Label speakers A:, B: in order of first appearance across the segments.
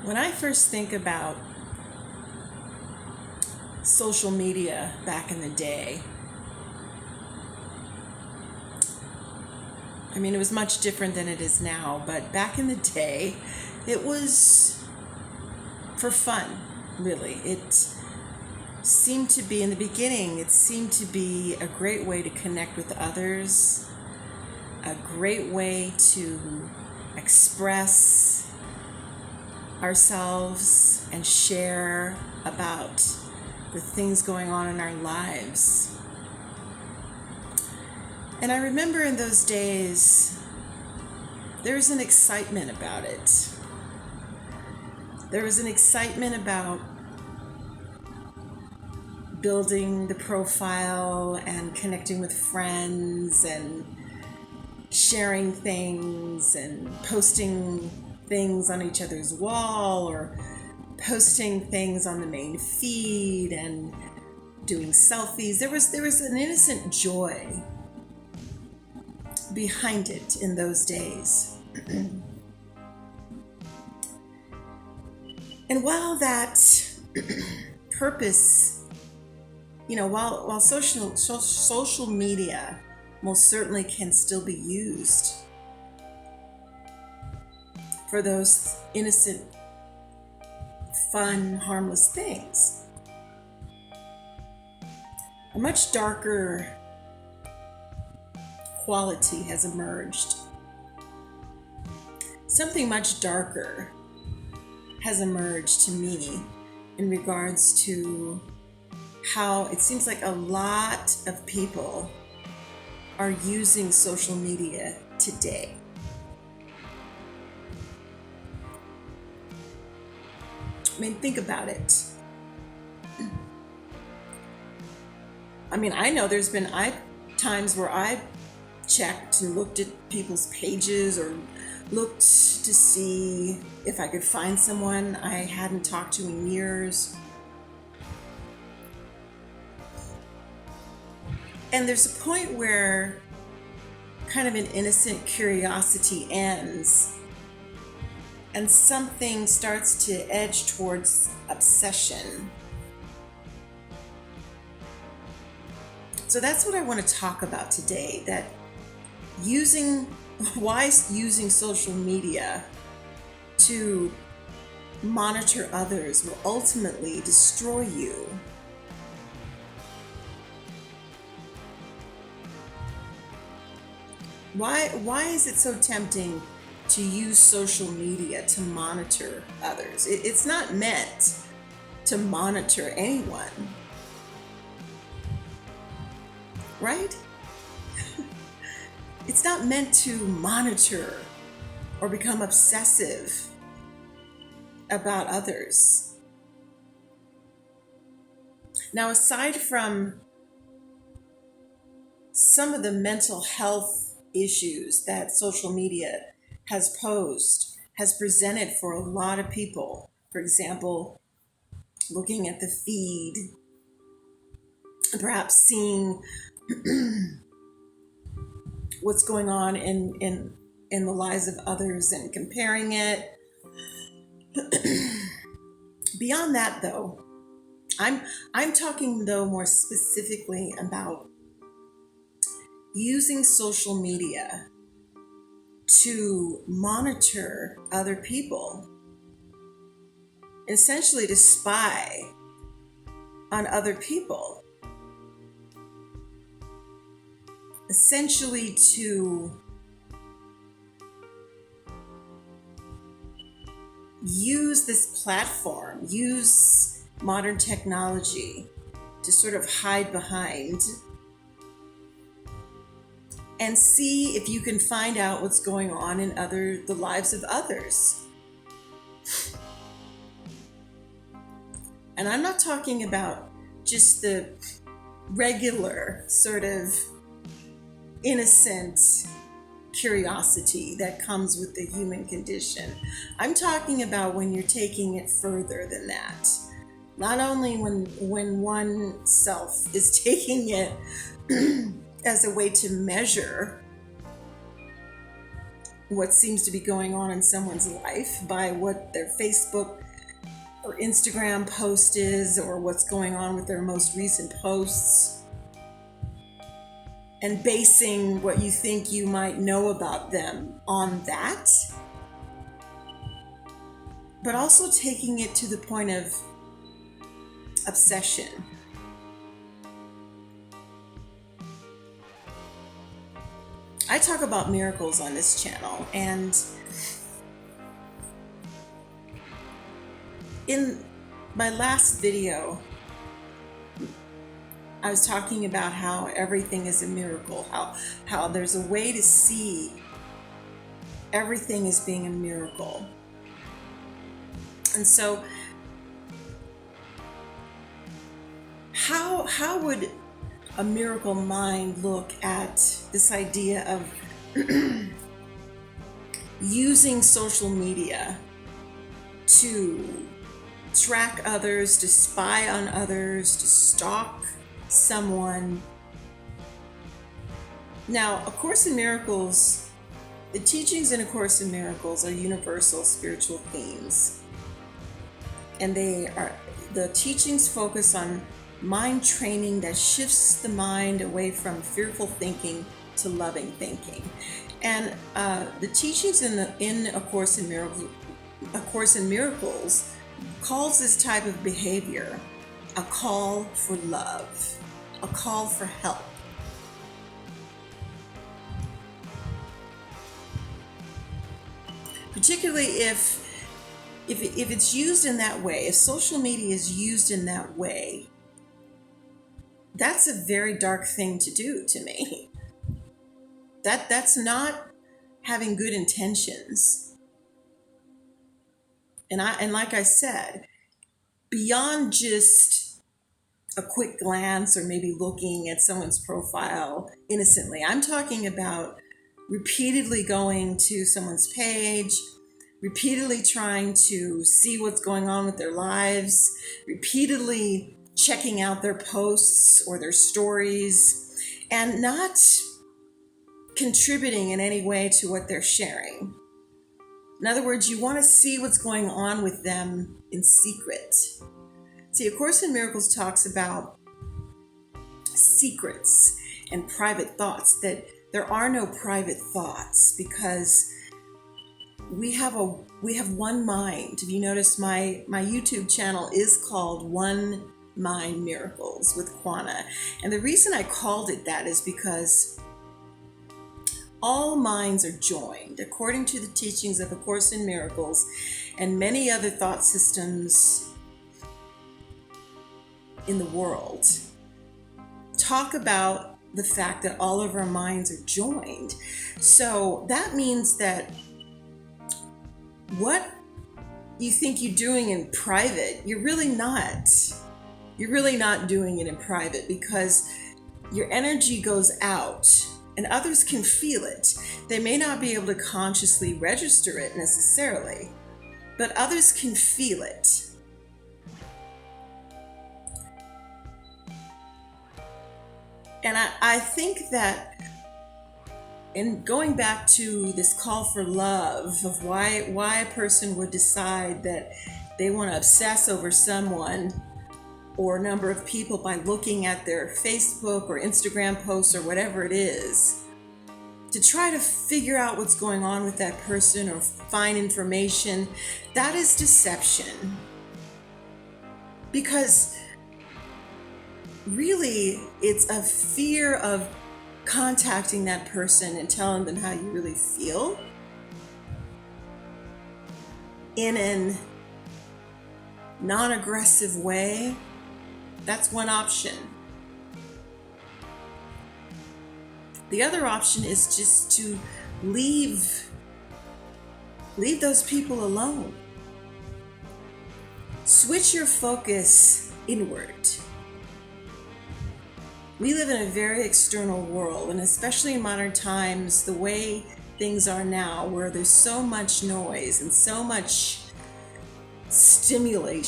A: When I first think about social media back in the day, I mean, it was much different than it is now, but back in the day, it was for fun, really. It seemed to be, in the beginning, it seemed to be a great way to connect with others, a great way to express ourselves and share about the things going on in our lives. And I remember in those days, there was an excitement about it. There was an excitement about building the profile and connecting with friends and sharing things and posting things on each other's wall or posting things on the main feed and doing selfies. There was an innocent joy behind it in those days. And while that purpose, while social media most certainly can still be used for those innocent, fun, harmless things, a much darker quality has emerged. Something much darker has emerged to me in regards to how it seems like a lot of people are using social media today. I mean, think about it. I mean, I know there's been times where I checked and looked at people's pages or looked to see if I could find someone I hadn't talked to in years. And there's a point where kind of an innocent curiosity ends and something starts to edge towards obsession. So that's what I want to talk about today, that why using social media to monitor others will ultimately destroy you. Why is it so tempting to use social media to monitor others? It's not meant to monitor anyone, right? It's not meant to monitor or become obsessive about others. Now, aside from some of the mental health issues that social media has presented for a lot of people, for example, looking at the feed, perhaps seeing what's going on in the lives of others and comparing it. Beyond that, though, I'm talking though more specifically about using social media to monitor other people, essentially to spy on other people, essentially to use this platform, use modern technology to sort of hide behind and see if you can find out what's going on in the lives of others. And I'm not talking about just the regular sort of innocent curiosity that comes with the human condition. I'm talking about when you're taking it further than that. Not only when one self is taking it as a way to measure what seems to be going on in someone's life by what their Facebook or Instagram post is, or what's going on with their most recent posts, and basing what you think you might know about them on that, but also taking it to the point of obsession. I talk about miracles on this channel, and in my last video, I was talking about how everything is a miracle, how there's a way to see everything as being a miracle. And so how would a miracle mind look at this idea of using social media to track others, to spy on others, to stalk someone? Now, A Course in Miracles, the teachings in A Course in Miracles are universal spiritual themes. And the teachings focus on mind training that shifts the mind away from fearful thinking to loving thinking. And the teachings in A Course in Miracles calls this type of behavior a call for love, a call for help. Particularly if it's used in that way, if social media is used in that way, that's a very dark thing to do to me. That's not having good intentions. And like I said, beyond just a quick glance or maybe looking at someone's profile innocently, I'm talking about repeatedly going to someone's page, repeatedly trying to see what's going on with their lives, repeatedly checking out their posts or their stories, and not contributing in any way to what they're sharing. In other words, you want to see what's going on with them in secret. See, A Course in Miracles talks about secrets and private thoughts, that there are no private thoughts, because we have one mind. If you notice, my YouTube channel is called One Mind Miracles with Quana. And the reason I called it that is because all minds are joined according to the teachings of A Course in Miracles and many other thought systems in the world. Talk about the fact that all of our minds are joined. So that means that what you think you're doing in private, you're really not. You're really not doing it in private, because your energy goes out and others can feel it. They may not be able to consciously register it necessarily, but others can feel it. And I think that, in going back to this call for love, of why a person would decide that they want to obsess over someone or a number of people by looking at their Facebook or Instagram posts or whatever it is, to try to figure out what's going on with that person or find information, that is deception. Because really, it's a fear of contacting that person and telling them how you really feel in a non-aggressive way. That's one option. The other option is just to leave those people alone. Switch your focus inward. We live in a very external world, and especially in modern times, the way things are now, where there's so much noise and so much stimuli,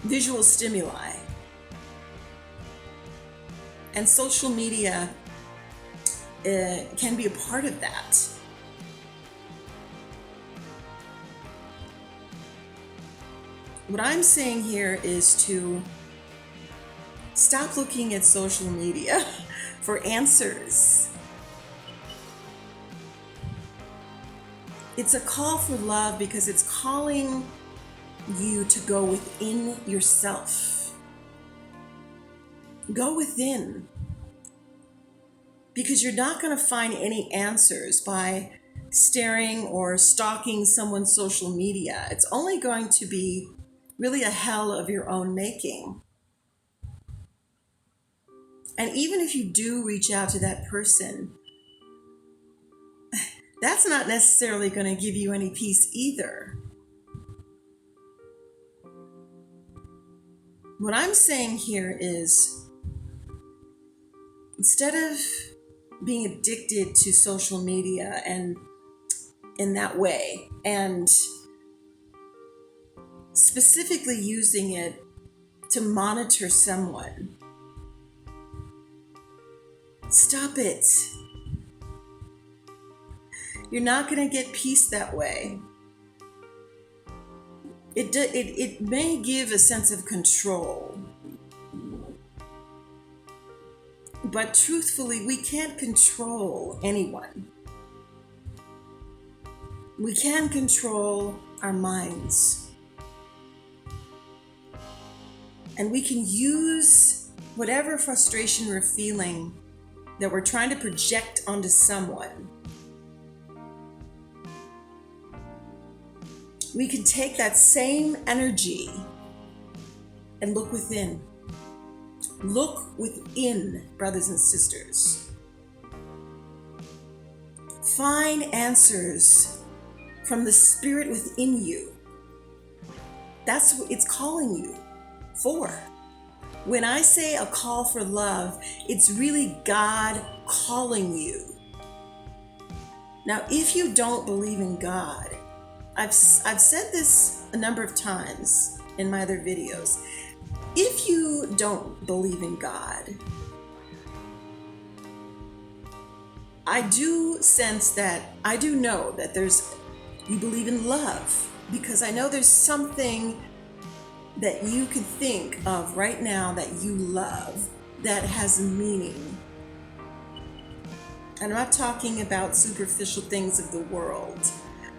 A: visual stimuli. And social media can be a part of that. What I'm saying here is to stop looking at social media for answers. It's a call for love because it's calling you to go within yourself. Go within. Because you're not going to find any answers by staring or stalking someone's social media. It's only going to be really a hell of your own making. And even if you do reach out to that person, that's not necessarily going to give you any peace either. What I'm saying here is, instead of being addicted to social media and in that way, and specifically using it to monitor someone, stop it. You're not going to get peace that way. It may give a sense of control, but truthfully, we can't control anyone. We can control our minds. And we can use whatever frustration we're feeling that we're trying to project onto someone. We can take that same energy and look within. Look within, brothers and sisters. Find answers from the spirit within you. That's what it's calling you for. When I say a call for love, it's really God calling you. Now, if you don't believe in God, I've said this a number of times in my other videos. If you don't believe in God, I do sense that, I do know that you believe in love, because I know there's something that you can think of right now that you love that has meaning. And I'm not talking about superficial things of the world.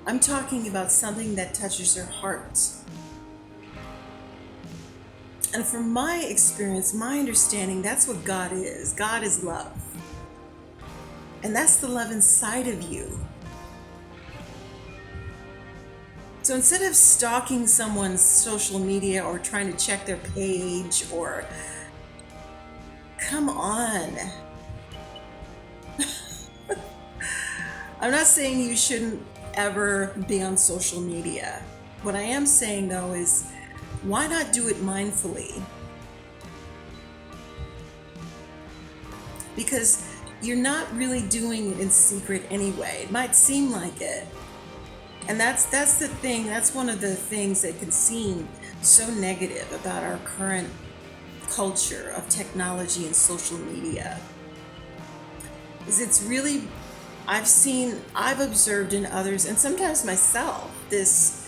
A: I'm talking about something that touches your heart. And from my experience, my understanding, that's what God is. God is love. And that's the love inside of you. So instead of stalking someone's social media or trying to check their page, or come on. I'm not saying you shouldn't ever be on social media. What I am saying though is, why not do it mindfully? Because you're not really doing it in secret anyway. It might seem like it. And that's the thing, that's one of the things that can seem so negative about our current culture of technology and social media. Is it's really, I've observed in others, and sometimes myself, this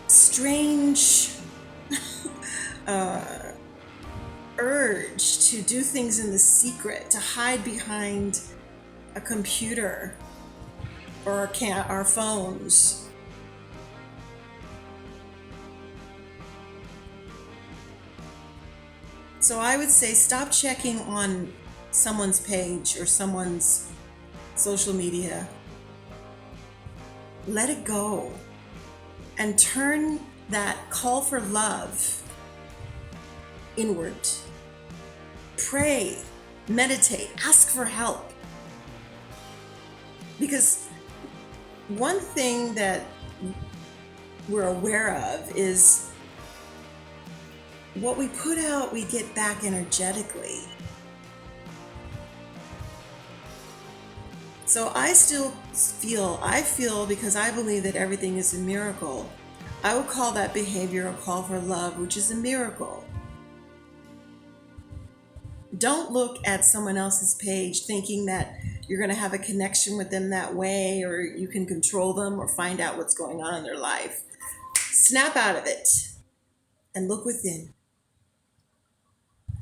A: strange urge to do things in the secret, to hide behind a computer or our phones. So I would say, stop checking on someone's page or someone's social media. Let it go and turn that call for love inward. Pray, meditate, ask for help. Because one thing that we're aware of is what we put out, we get back energetically. So I feel, because I believe that everything is a miracle, I would call that behavior a call for love, which is a miracle. Don't look at someone else's page thinking that you're going to have a connection with them that way, or you can control them or find out what's going on in their life. Snap out of it and look within.